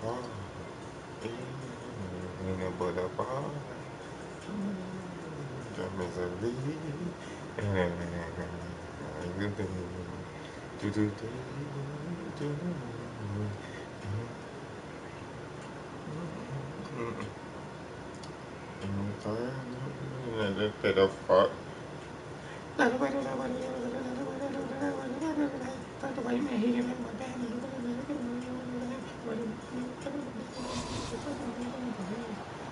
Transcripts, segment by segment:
In a boulevard, the misery. Bit of fuck.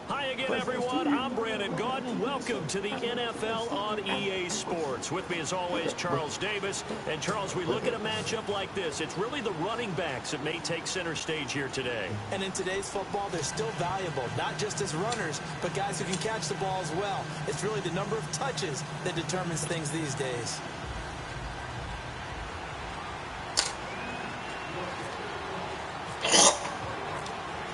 Hi again, everyone. I'm Brandon Gaudin. Welcome to the NFL on EA Sports. With me, as always, Charles Davis. And, Charles, we look at a matchup like this. It's really the running backs that may take center stage here today. And in today's football, they're still valuable, not just as runners, but guys who can catch the ball as well. It's really the number of touches that determines things these days.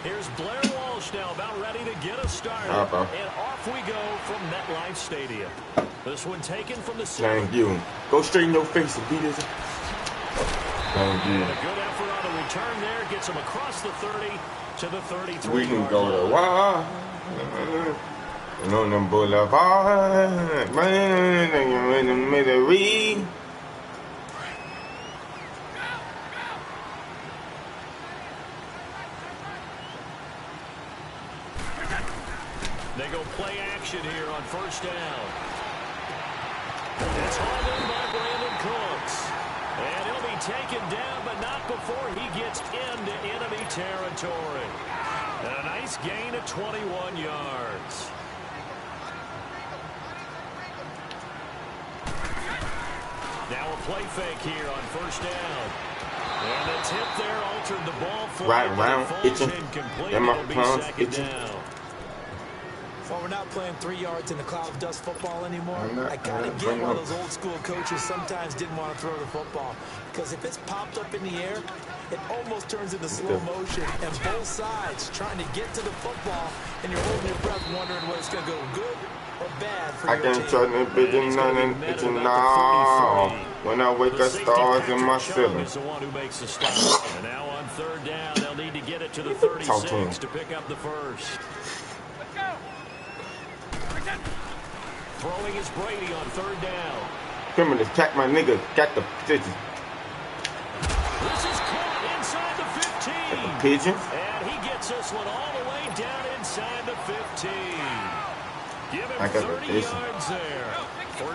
Here's Blair Walsh now about ready to get us started. And off we go from MetLife Stadium. This one taken from the center. Thank you. Go straight in your face and beat it. Thank you. And a good effort on the return there. Gets him across the 30 to the 33. We can go to wild. And on the boulevard. In the middle. They go play action here on first down. It's hauled in by Brandon Cooks. And he'll be taken down, but not before he gets into enemy territory. And a nice gain of 21 yards. Now a play fake here on first down. And the tip there altered the ball flight. Right round, itching. Incomplete. It'll be second down. Well, we're not playing 3 yards in the cloud of dust football anymore. I gotta get why those old school coaches sometimes didn't want to throw the football. Because if it's popped up in the air, it almost turns into slow motion. And both sides trying to get to the football, and you're holding your breath wondering whether it's going to go good or bad for your team. I can't try to be nothing. It's now. When I wake up, stars in my ceiling. Is the one who makes the stop. And now on third down, they'll need to get it to the 36 to pick up the first. Throwing is Brady on third down. Criminals, catch my nigga, got the pigeons. This is caught inside the 15. The pigeons? And he gets this one all the way down inside the 15. Give him 30 yards there.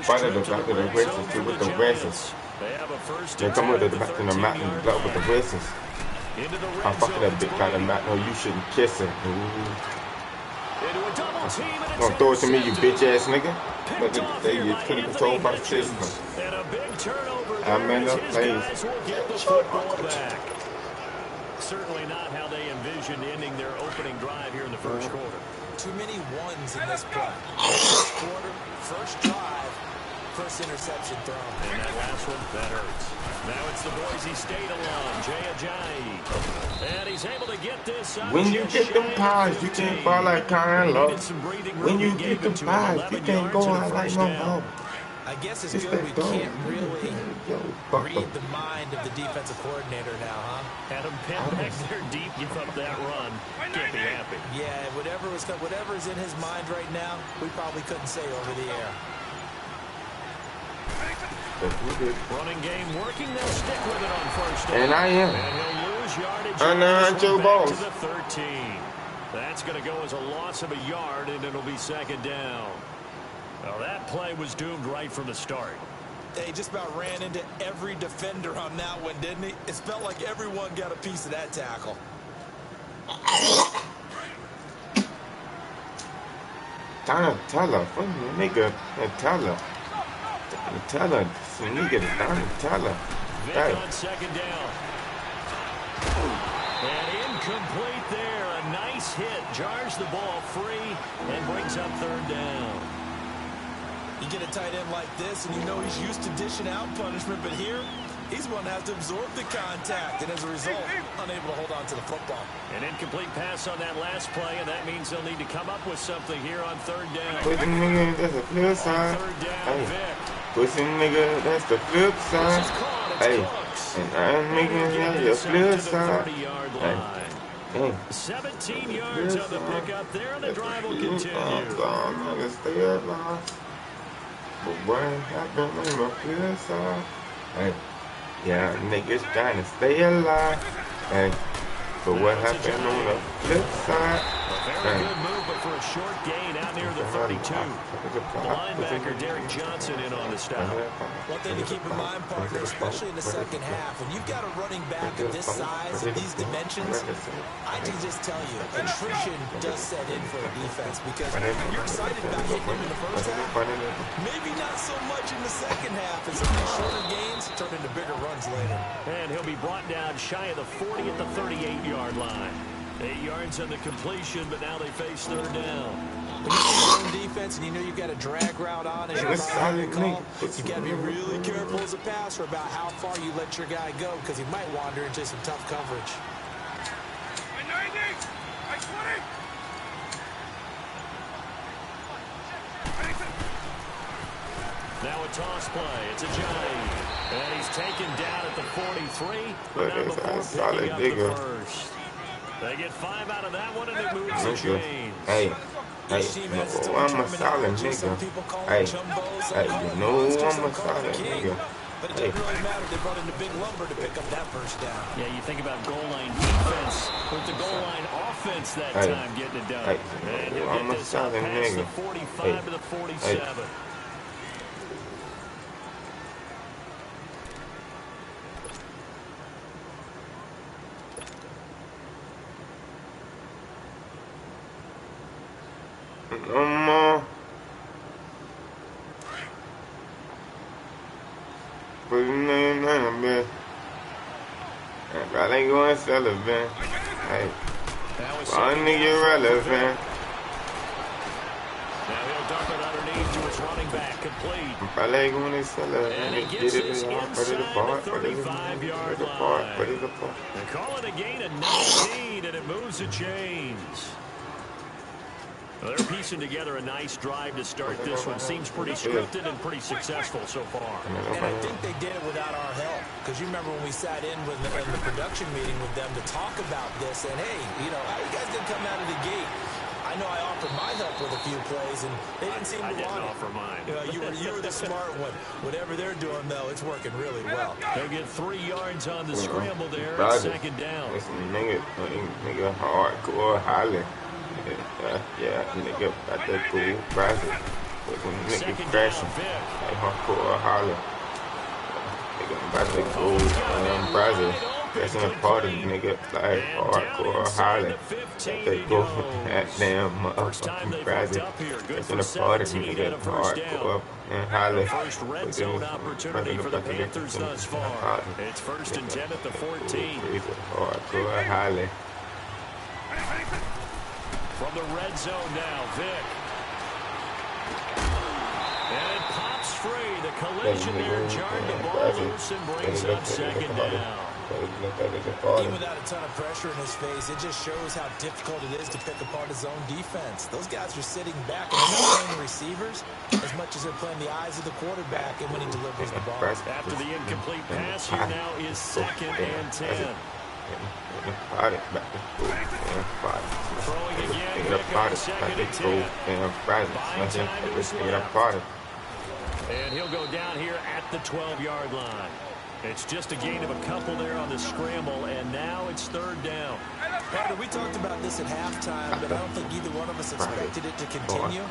Finally, the back of the races, too, with the races. They have a first They come with the back in the mat and block with the races. I'm fucking that big guy in the mat. No, you shouldn't kiss him. Don't throw it to me, you bitch ass nigga. But they get pretty controlled by the system. And a big turnover. I'm in the place. Get the football back. Certainly not how they envisioned ending their opening drive here in the first quarter. Too many ones in this play. First quarter, first drive, first interception thrown. And that last one, that hurts. Now it's the Boise State alum, Jay Ajayi. And he's able to get this up. When you get them pies, you can't fall like Carlo. When you get them pies, you can't go out like no more. I guess it's good we can't really read the mind of the defensive coordinator now, huh? Adam Penn back there deep, give up that run. Can't be happy. Yeah, whatever's in his mind right now, we probably couldn't say over the air. Running game working, they'll stick with it on first down. And I am. And he'll lose yardage back to the 13. That's going to go as a loss of a yard, and it'll be second down. Well, that play was doomed right from the start. They just about ran into every defender on that one, didn't he? It felt like everyone got a piece of that tackle. Donatella, nigga, Donatella. Donatella, nigga, Donatella. Vic on second down. And incomplete there. A nice hit. Jars the ball free and brings up third down. You get a tight end like this, and you know he's used to dishing out punishment, but here, he's one that has to absorb the contact, and as a result, unable to hold on to the football. An incomplete pass on that last play, and that means they'll need to come up with something here on third down. Pussy nigga, that's the flip side. Hey. Pussy nigga, that's the flip side. Hey. And I'm making that the flip side. Hey. Dang. 17 yards on the pickup there, and the drive will continue. Stay alive. But what happened on the flip side? Hey, yeah, niggas trying to stay alive. Hey, but what happened on the flip side? Very good move, but for a short gain out near the 32. The linebacker, Derek Johnson, in on the stop. One thing to keep in mind, partner, especially in the second half, when you've got a running back of this size and these dimensions, I can just tell you, attrition does set in for a defense because you're excited about hitting him in the first half. Maybe not so much in the second half, as some of these shorter gains turn into bigger runs later. And he'll be brought down shy of the 40 at the 38-yard line. 8 yards on the completion, but now they face third down. When you see your own defense and you know you've got a drag route on as your primary call, you've got to be really careful as a passer about how far you let your guy go because he might wander into some tough coverage. Now a toss play. It's a giant. And he's taken down at the 43. But now before picking up the first. They get 5 out of that one, and it moves the chains. Hey, I'm a solid nigga. Hey, you know I'm a solid nigga. But it doesn't really matter. They brought in the big lumber to pick up that first down. Yeah, you think about goal line defense with the goal line offense that time getting it done. And you'll get this out past the 45 to the 47. No more. Put your name down, man. I ain't going to sell it, man. Hey, my nigga relevant. Now he'll dump it underneath to his running back, complete. I ain't going to sell it. And he gets this inside the 35-yard line. They call it a gain of 19, and it moves the chains. Well, they're piecing together a nice drive to start this one. Seems pretty scripted and pretty successful so far. And I think they did it without our help. Because you remember when we sat in with in the production meeting with them to talk about this. And, hey, you know, how you guys didn't come out of the gate? I know I offered my help with a few plays, and they didn't seem to want it. I didn't offer mine. You were the smart one. Whatever they're doing, though, it's working really well. They'll get 3 yards on the scramble there. Second down. It's nigga hardcore hollering. Yeah, nigga about to go Brazil. Nigga crashing. Like hardcore holler. Nigga about to go Brazil. That's in a party, nigga. Like hardcore holler. They go that damn motherfucking Brazil. That's in a party, nigga. Hardcore and holler. First red zone opportunity for the Panthers thus far. It's 1st and 10 at the 14. Hardcore holler. From the red zone now, Vick. And it pops free. The collision there jarred the ball loose and brings up second down. Even without a ton of pressure in his face, it just shows how difficult it is to pick apart his own defense. Those guys are sitting back and they're not playing the receivers as much as they're playing the eyes of the quarterback and when he delivers the ball. After the incomplete pass, here now is 2nd and 10. Throwing again, back on 2nd and 10. And he'll go down here at the 12-yard line. It's just a gain of a couple there on the scramble, and now it's 3rd down. Partner, we talked about this at halftime, but I don't think either one of us expected it to continue.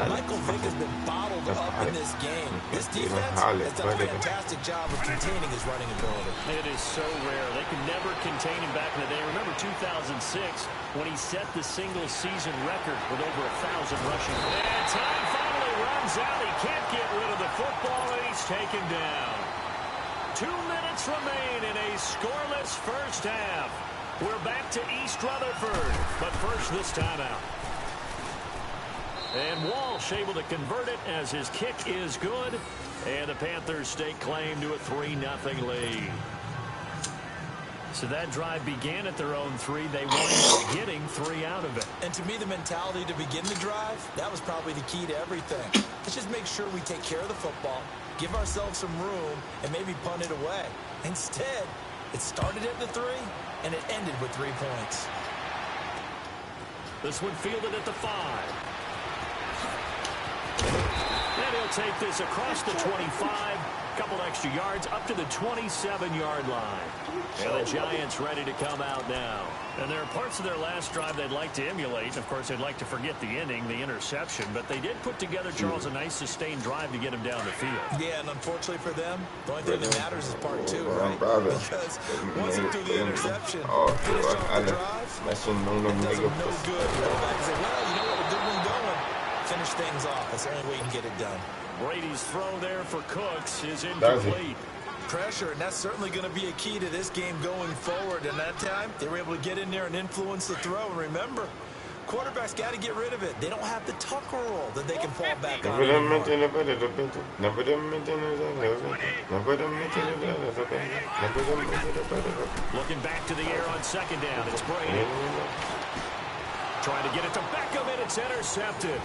Michael Vick has been bottled up in this game. This defense has done a fantastic job of containing his running ability. It is so rare. They could never contain him back in the day. Remember 2006 when he set the single-season record with over 1,000 rushing. And time finally runs out. He can't get rid of the football, and he's taken down. 2 minutes remain in a scoreless first half. We're back to East Rutherford, but first this time out. And Walsh able to convert it as his kick is good. And the Panthers stake claim to a 3-0 lead. So that drive began at their own 3. They wound up getting 3 out of it. And to me, the mentality to begin the drive, that was probably the key to everything. Let's just make sure we take care of the football, give ourselves some room, and maybe punt it away. Instead, it started at the 3, and it ended with 3 points. This one fielded at the 5. And he'll take this across the 25. Couple extra yards up to the 27-yard line. And the Giants ready to come out now. And there are parts of their last drive they'd like to emulate. Of course, they'd like to forget the inning, the interception. But they did put together, Charles, a nice sustained drive to get him down the field. Yeah, and unfortunately for them, the only thing that matters is part 2, right? Because once you do the interception, finish off the drive, it does them no good. Quarterback say, well, you know what, we're good one going. Finish things off. That's the only way you can get it done. Brady's throw there for Cooks is incomplete. Pressure, and that's certainly going to be a key to this game going forward. And that time, they were able to get in there and influence the throw. And remember, quarterbacks got to get rid of it. They don't have the tucker roll that they can fall back on anymore. Looking back to the air on second down. It's Brady. Trying to get it to Beckham, and it's intercepted.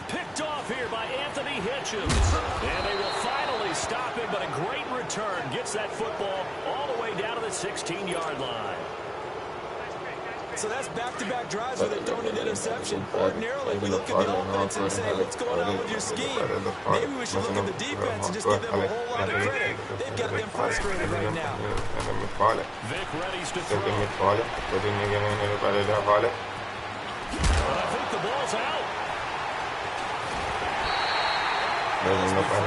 Picked off here by Anthony Hitchens. And they will finally stop him, but a great return. Gets that football all the way down to the 16-yard line. So that's back-to-back drives where they've thrown an interception. Ordinarily, we look at the offense and say, what's going on with your scheme? Maybe we should look at the defense and just give them a whole lot of credit. They've got them frustrated right now. Vic readies to throw. But I think the ball's out. Looking back to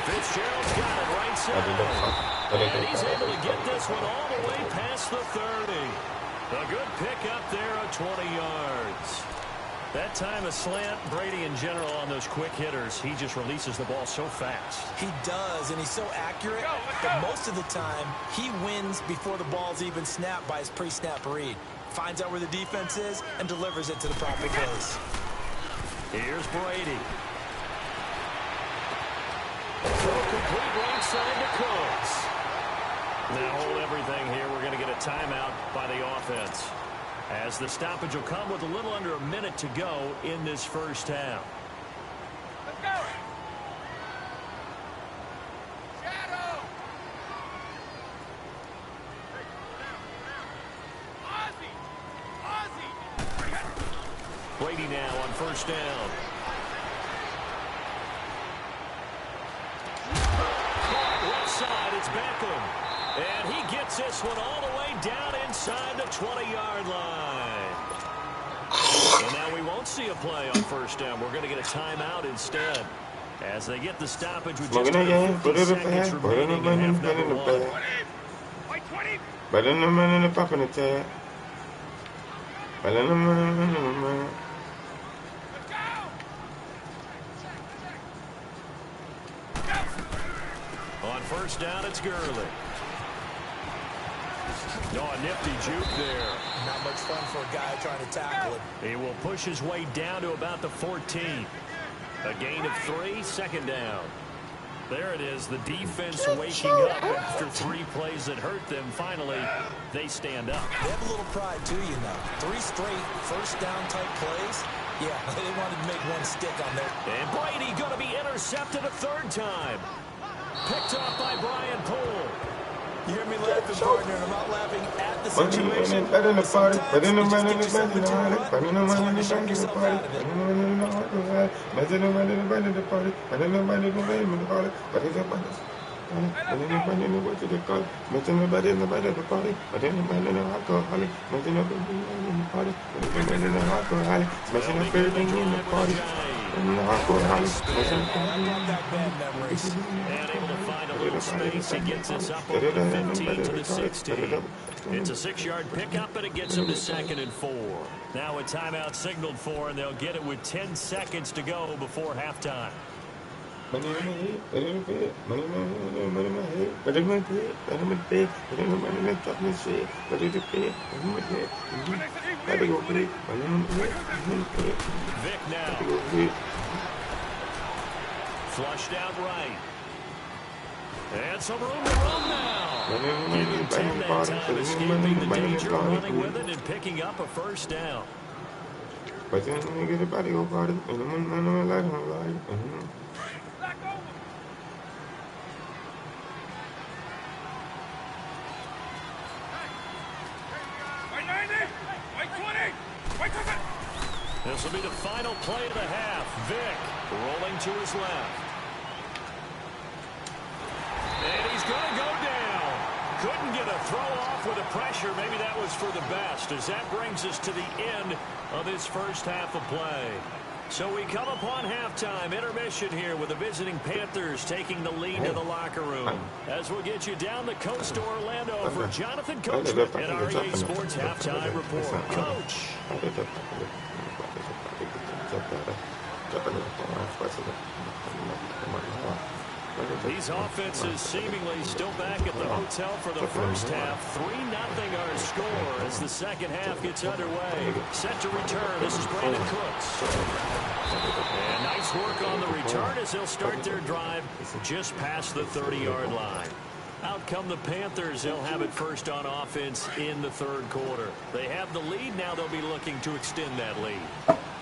Fitzgerald's got it right side. And he's able to get this one all the way past the 30. A good pick up there of 20 yards. That time a slant, Brady in general on those quick hitters, he just releases the ball so fast. He does, and he's so accurate, but most of the time he wins before the ball's even snapped by his pre-snap read. Finds out where the defense is and delivers it to the proper place. Here's Brady. Throw complete right side to Cooks. Now hold everything here. We're going to get a timeout by the offense, as the stoppage will come with a little under a minute to go in this first half. Let's go. Shadow. Ozzy. Brady now on first down. Left side, it's Beckham. And he gets this one all the way down inside the 20-yard line. And now we won't see a play on first down. We're going to get a timeout instead, as they get the stoppage with just 50 seconds remaining in half number 1. Better than the man in the back on the tag. Better than the man. On first down, it's Gurley. No, a nifty juke there. Not much fun for a guy trying to tackle it. He will push his way down to about the 14. A gain of 3, second down. There it is, the defense waking up after 3 plays that hurt them. Finally, they stand up. They have a little pride, too, you know. 3 straight first down type plays. Yeah, they wanted to make one stick on there. And Brady going to be intercepted a 3rd time. Picked off by Brian Poole. You hear me laughing, partner, and I'm not laughing at the situation. Better than the party. Better than the man in the Sometimes back in the party. Better than the man in the back in the party. Better than the man in the back in the party. Better than the man in the back in the party. Better than the man in the back in the party. Better than the man in the back in the party. Better than the man in the back in the party. Better than the man in the back in the party. Better than the man in the party. Better than the man in the back in the party. Better than the man in the party. And able to find a little space. He gets us up over the 15 to the 16. It's a 6-yard pickup, and it gets him to 2nd and 4. Now a timeout signaled for, and they'll get it with 10 seconds to go before halftime. Money in my head, money in my bed, money in my head, money in my bed, money in my bed, money in my money in top of my shit, money in the bed, money in my head, gotta go play, money in my head, money in my bed. Vic now. Gotta go play. Flushed out right. And some room to run now. Give him 10 that time, escaping the danger, running with it, and picking up a first down. But then when you get a body go party, and I'm like, This will be the final play of the half. Vick rolling to his left. And he's going to go down. Couldn't get a throw off with the pressure. Maybe that was for the best, as that brings us to the end of this first half of play. So we come upon halftime intermission here with the visiting Panthers taking the lead in the locker room. As we'll get you down the coast to Orlando for Jonathan Coachman and our EA Sports Halftime Report. Coach. These offenses seemingly still back at the hotel for the first half. 3-0 our score as the second half gets underway. Set to return. This is Brandon Cooks. And nice work on the return as they'll start their drive just past the 30-yard line. Out come the Panthers. They'll have it first on offense in the third quarter. They have the lead. Now they'll be looking to extend that lead.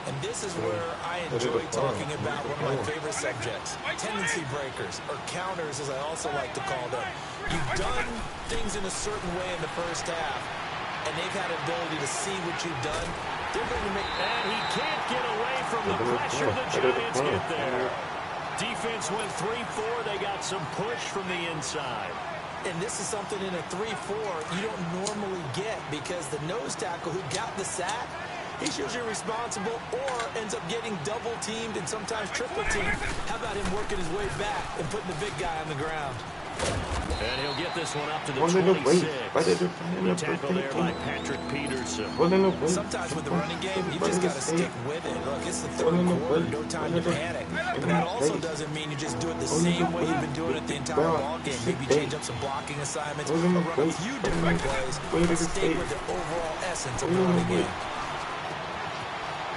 And this is where I enjoy talking about one of my favorite subjects, tendency breakers, or counters as I also like to call them. You've done things in a certain way in the first half, and they've had an ability to see what you've done. They're going to make... And he can't get away from the pressure the Giants get there. Defense went 3-4. They got some push from the inside. And this is something in a 3-4 you don't normally get, because the nose tackle who got the sack, he's usually responsible or ends up getting double-teamed and sometimes triple-teamed. How about him working his way back and putting the big guy on the ground? And he'll get this one up to the 26. The tackle there by Patrick Peterson. Sometimes with the running game, you just got to stick with it. Look, it's the third quarter, no time to panic. But that also doesn't mean you just do it the same way you've been doing it the entire ball game. Maybe change up some blocking assignments or run a few different plays, but stay with the overall essence of the running game.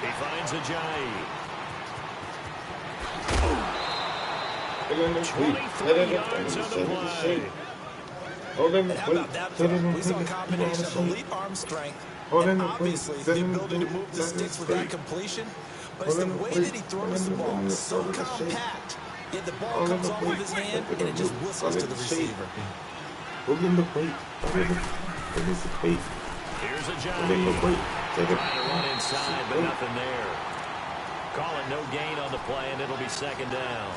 He finds Ajayi. 23 yards on the play. And how about that throw? We saw a combination of elite arm strength and obviously the ability to move the sticks with that completion. But it's the way that he throws the ball. So compact. Yet the ball comes off of his hand and it just whistles to the receiver. Here's Ajayi. Trying to run inside, but nothing there. Calling no gain on the play, and it'll be second down.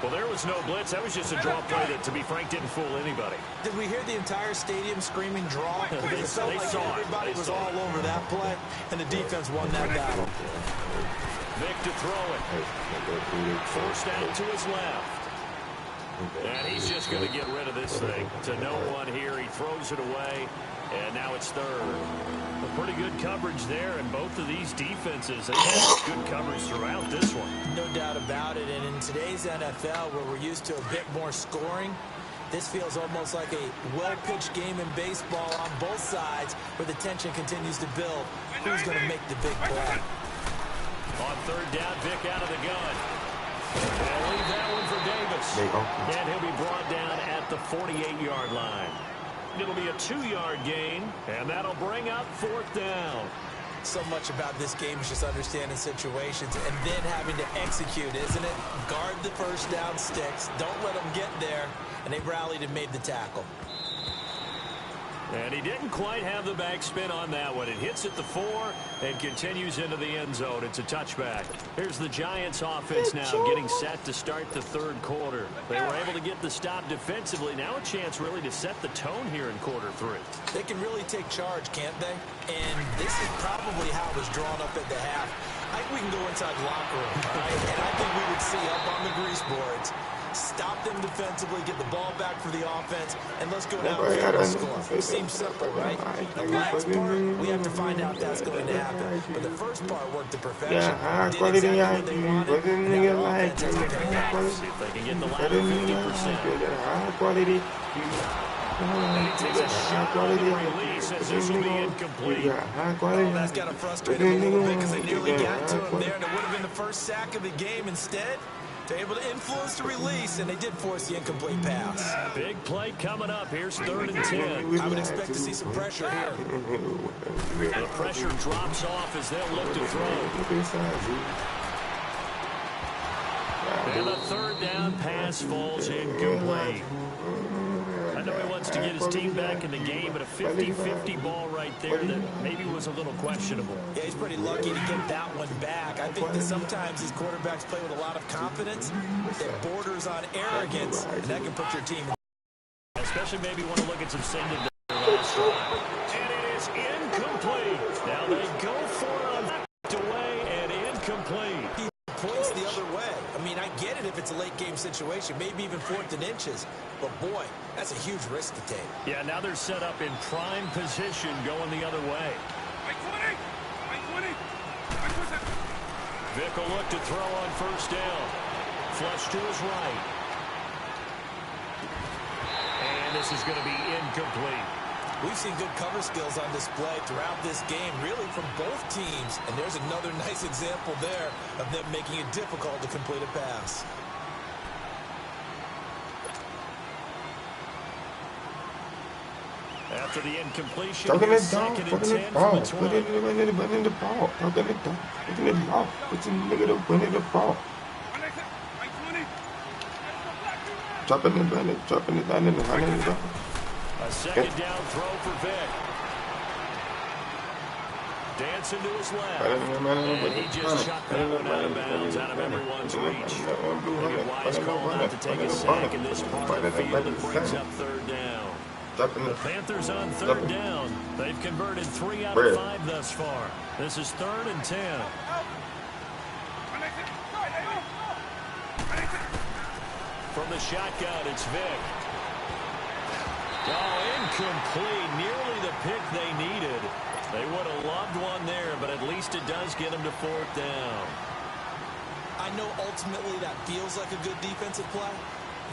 Well, there was no blitz. That was just a draw play that, to be frank, didn't fool anybody. Did we hear the entire stadium screaming draw? Because it felt like everybody was all over that play, and the defense won that battle. Vick to throw it. Forced out to his left. And he's just going to get rid of this thing. To no one here. He throws it away, and now it's third. A pretty good coverage there, and both of these defenses have had good coverage throughout this one. No doubt about it, and in today's NFL, where we're used to a bit more scoring, this feels almost like a well-pitched game in baseball on both sides, where the tension continues to build. Who's going to make the big play? On third down, Vick out of the gun. And leave that one for Davis. And he'll be brought down at the 48-yard line. It'll be a 2-yard gain, and that'll bring up fourth down. So much about this game is just understanding situations and then having to execute, isn't it? Guard the first down sticks. Don't let them get there. And they rallied and made the tackle. And he didn't quite have the backspin on that one. It hits at the 4 and continues into the end zone. It's a touchback. Here's the Giants offense now getting set to start the third quarter. They were able to get the stop defensively. Now a chance really to set the tone here in quarter 3. They can really take charge, can't they? And this is probably how it was drawn up at the half. I think we can go inside the locker room, all right? And I think we would see up on the grease boards, stop them defensively, get the ball back for the offense, and let's go down and score. It seems simple, right? The last part, we have to find out that's going to happen. But the first part worked to perfection. Did exactly what they wanted. Now offense has to pay off. See if they can get the latter 50%. And he takes a shot on the release as this will be incomplete. Oh, that's got to frustrate him a little bit because they nearly got to him there, and it would have been the first sack of the game. Instead, they're able to influence the release, and they did force the incomplete pass. Big play coming up. Here's 3rd and 10. I would expect to see some pressure here. The pressure drops off as they'll look to throw. And the 3rd down pass falls incomplete. I know he wants to get his team back in the game, but a 50-50 ball right there that maybe was a little questionable. Yeah, he's pretty lucky to get that one back. I think that sometimes these quarterbacks play with a lot of confidence that borders on arrogance, and that can put your team in. Especially maybe want to look at some sending last drive. And it is incomplete. Now they go for it on that away and incomplete. He points the other way. I mean, I get it if it's a late game situation, maybe even 4th and inches. But boy, that's a huge risk to take. Yeah, now they're set up in prime position going the other way. Vick will look to throw on 1st down. Flush to his right. And this is going to be incomplete. We've seen good cover skills on display throughout this game, really from both teams. And there's another nice example there of them making it difficult to complete a pass. After the incompletion, Talking here's it down, 2nd and putting 10 it from ball, the put 20. it in the ball, talking it down, putting it ball, put your nigga to win it the ball. Dropping it down in the running it down. A 2nd down throw for Vick. Dancing to his left. And he just shot that one out of bounds, out of everyone's reach. Maybe a wise call not to take a sack in this part of the field that brings up 3rd down. The Panthers on 3rd down. They've converted 3 out of 5 thus far. This is 3rd and 10. From the shotgun, it's Vick. Oh, incomplete. Nearly the pick they needed. They would have loved one there, but at least it does get them to 4th down. I know ultimately that feels like a good defensive play,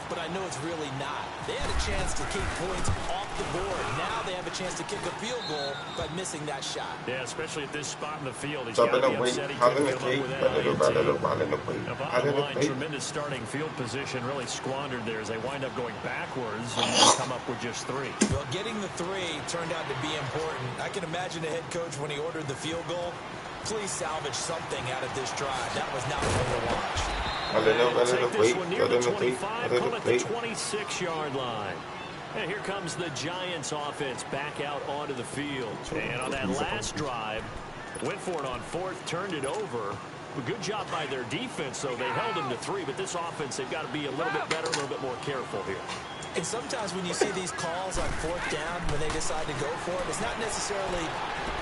but I know it's really not. They had a chance to keep points off the board. Now they have a chance to kick a field goal by missing that shot. Yeah, especially at this spot in the field. He's got to be upset he couldn't come up with that. Now, bottom line, tremendous starting field position, really squandered there as they wind up going backwards and come up with just 3. Well, getting the 3 turned out to be important. I can imagine the head coach when he ordered the field goal. Please salvage something out of this drive. That was not fun to watch. Take this one near the 25, call it the 26-yard line. And here comes the Giants offense back out onto the field. And on that last drive, went for it on 4th, turned it over. A good job by their defense, though. They held them to 3, but this offense, they've got to be a little bit better, a little bit more careful here. And sometimes when you see these calls on 4th down, when they decide to go for it, it's not necessarily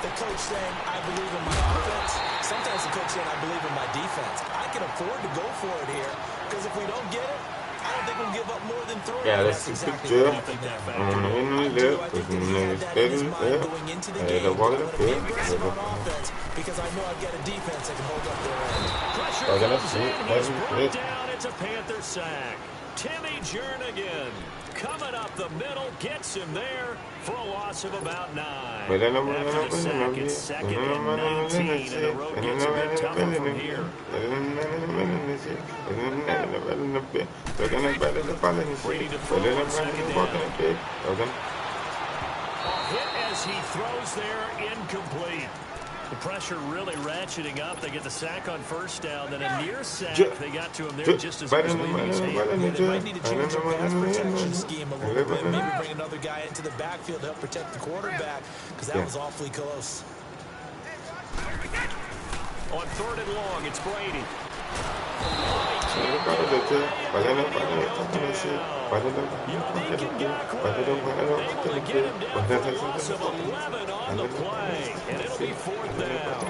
the coach saying, I believe in my offense. Sometimes the coach saying, I believe in my defense. I can afford to go for it here, because if we don't get it, I don't think we'll give up more than 3. Yeah, that's exactly what I think that factor. I think that he had that in his mind going into the game. I'm going to be aggressive on offense, because I know I've got a defense that can hold up their end. Pressure comes in. He's brought down. It's a Panther sack. Timmy Jernigan coming up the middle, gets him there for a loss of about 9. After the sack, it's 2nd and 19, and the road gets a bit tougher from here. Brady to throw on 2nd down. A hit as he throws there, incomplete. The pressure really ratcheting up. They get the sack on 1st down, then a near sack. They got to him there just as he was leaving his hand. Yeah, they might need to change their pass protection scheme a little bit. Maybe bring another guy into the backfield to help protect the quarterback, because that was awfully close. On 3rd and long, it's Brady. Able to get him down for a loss of 11 on the play, and it'll be 4th down.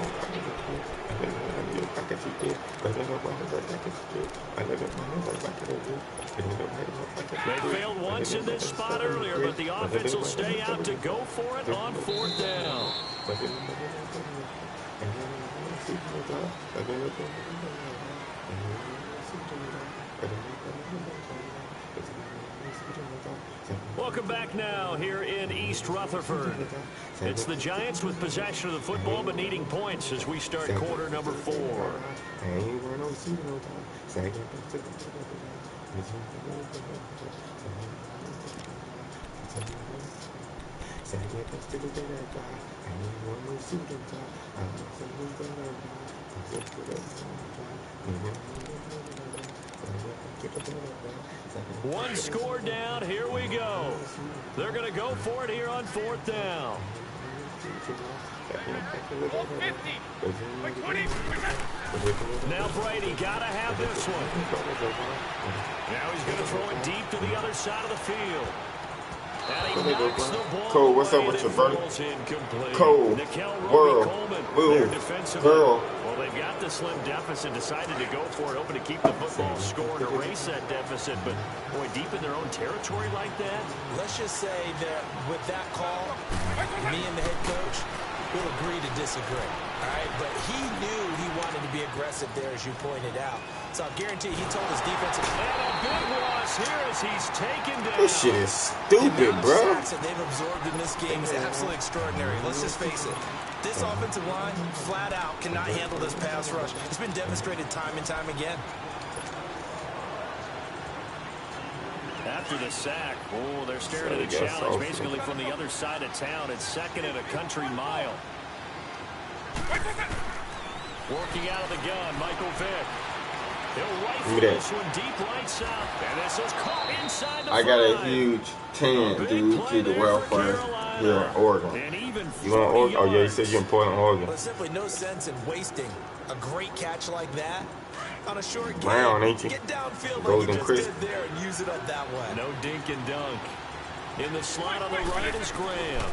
They failed once in this spot earlier, but the offense will stay out to go for it on 4th down. Welcome back now here in East Rutherford. It's the Giants with possession of the football but needing points as we start quarter number 4. One score down. Here we go. They're going to go for it here on 4th down. Now Brady got to have this one. Now he's going to throw it deep to the other side of the field. And he knocks the ball. Cole, what's up with your brother? Cole, World, Girl. Well, they've got the slim deficit, decided to go for it, hoping to keep the football score and erase that deficit. But, boy, deep in their own territory like that. Let's just say that with that call, me and the head coach will agree to disagree. All right, but he knew he wanted to be aggressive there, as you pointed out. So I guarantee he told his defensive. And a big loss here as he's taken down. This shit is stupid, bro. The sacks that they've absorbed in this game is absolutely extraordinary. Let's just face it. This offensive line, flat out, cannot handle this pass rush. It's been demonstrated time and time again. After the sack, oh, they're staring at a challenge basically from the other side of town. It's 2nd and a country mile. Working out of the gun, Michael Vick. He'll rifle this one deep right side. And this is caught inside the I got a huge 10, dude, to the welfare here in Oregon. You want Oregon? Oh, yeah, you said you're in Portland, Oregon. There's simply no sense in wasting a great catch like that on a short game. Brown, ain't you? Get downfield Golden like you crisp. just did there and use it up that way. No dink and dunk. In the slot on the right is Graham.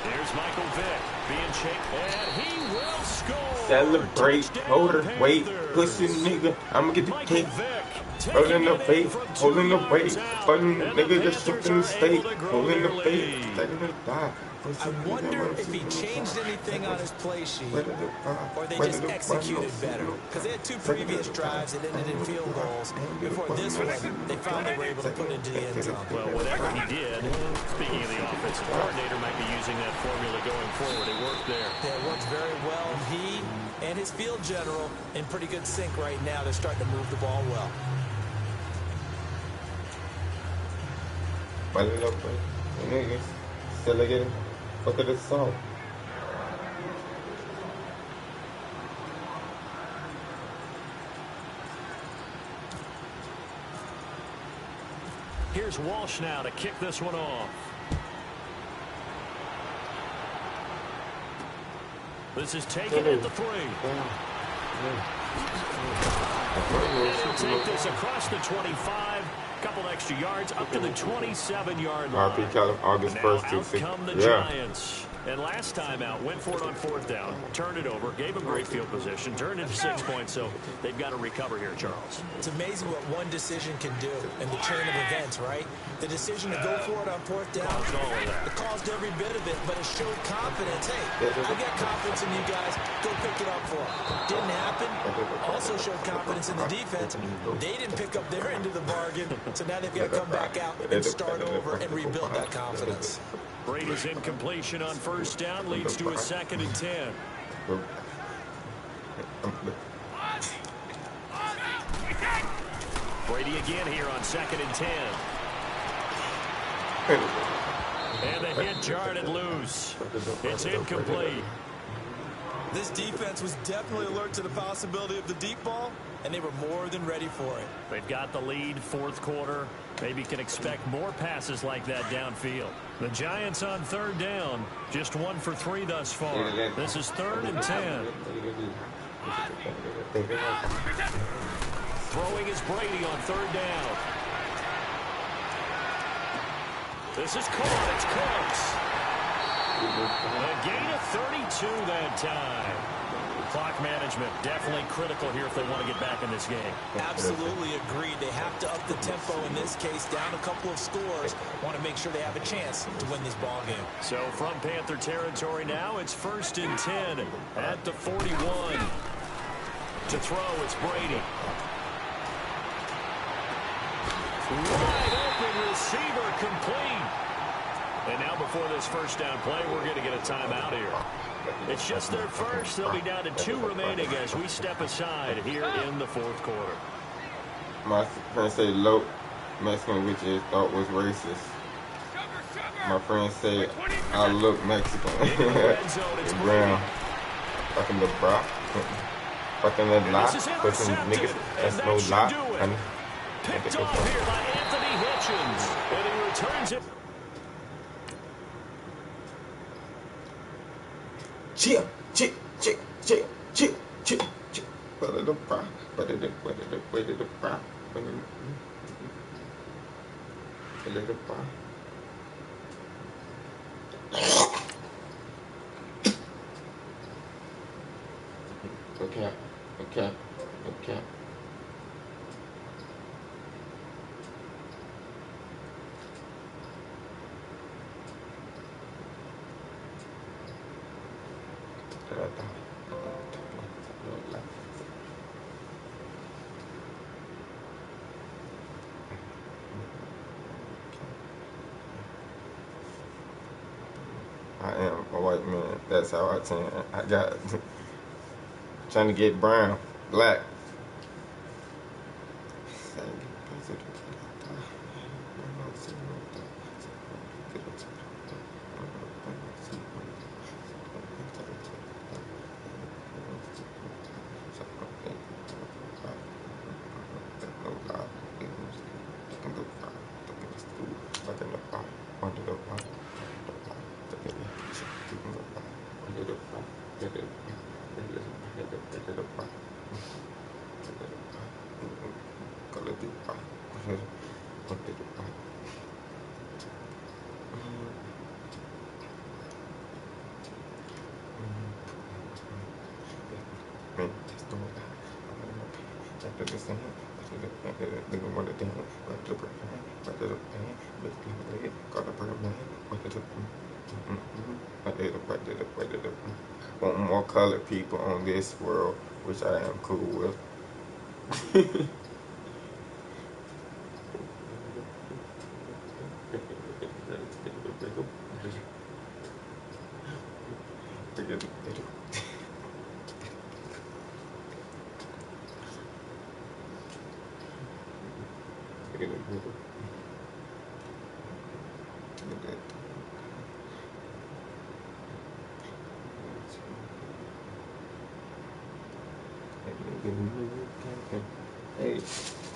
There's Michael Vick being shaken, and he will score. Celebrate, hold her, wait, pussy nigga, I'ma get the cake. Holding the faith, holding the weight, fucking nigga just took in the state, holding the faith, taking the die. I wonder if he changed anything on his play sheet, or they just executed better. Because they had 2 previous drives that ended in field goals. Before this one, they finally were able to put it into the end zone. Well, whatever he did, speaking of the offensive coordinator, might be using that formula going forward. It worked there. Yeah, it works very well. He and his field general in pretty good sync right now. They're starting to move the ball well. Niggas, still again. Look at this song. Here's Walsh now to kick this one off. This is taken at the 3. He'll take this across the 25. Couple extra yards up to the 27-yard line. RP August 1st. Out come the Giants. And last time out, went for it on 4th down, turned it over, gave him great field position, turned it to 6 points, so they've got to recover here, Charles. It's amazing what one decision can do in the chain of events, right? The decision to go for it on 4th down, it caused every bit of it, but it showed confidence. Hey, I got confidence in you guys. Go pick it up for them. Didn't happen. Also showed confidence in the defense. They didn't pick up their end of the bargain, so now they've got to come back out and start over and rebuild that confidence. Brady's incompletion on 1st down leads to a 2nd and 10. Brady again here on 2nd and 10. And the hit jarred it loose. It's incomplete. This defense was definitely alert to the possibility of the deep ball, and they were more than ready for it. They've got the lead, 4th quarter. Maybe can expect more passes like that downfield. The Giants on 3rd down. Just 1 for 3 thus far. This is 3rd and 10. Throwing is Brady on 3rd down. This is caught. It's Cooks. A gain of 32 that time. Clock management definitely critical here if they want to get back in this game. Absolutely agreed. They have to up the tempo in this case, down a couple of scores. Want to make sure they have a chance to win this ball game. So from Panther territory now, it's 1st and 10 at the 41. To throw, it's Brady. Wide open receiver complete. And now before this first down play, we're going to get a timeout here. It's just their first. They'll be down to 2 remaining as we step aside here in the fourth quarter. My friend say low Mexican, which is thought was racist. My friend say I look Mexican. Brown. Fucking the bra. Fucking the lot. Fucking niggas. That's no lot. Picked off here by Anthony Hitchens. And he returns it. Chip. Butter the bra. Butter the bra. Butter the bra. Okay. I am a white man. That's how I tan. I got trying to get brown, black. Want more colored people on this world, which I am cool with.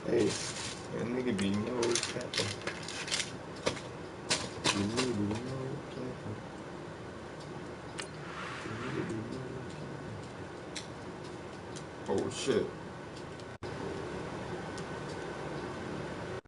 Hey, that nigga be no capping. Oh shit.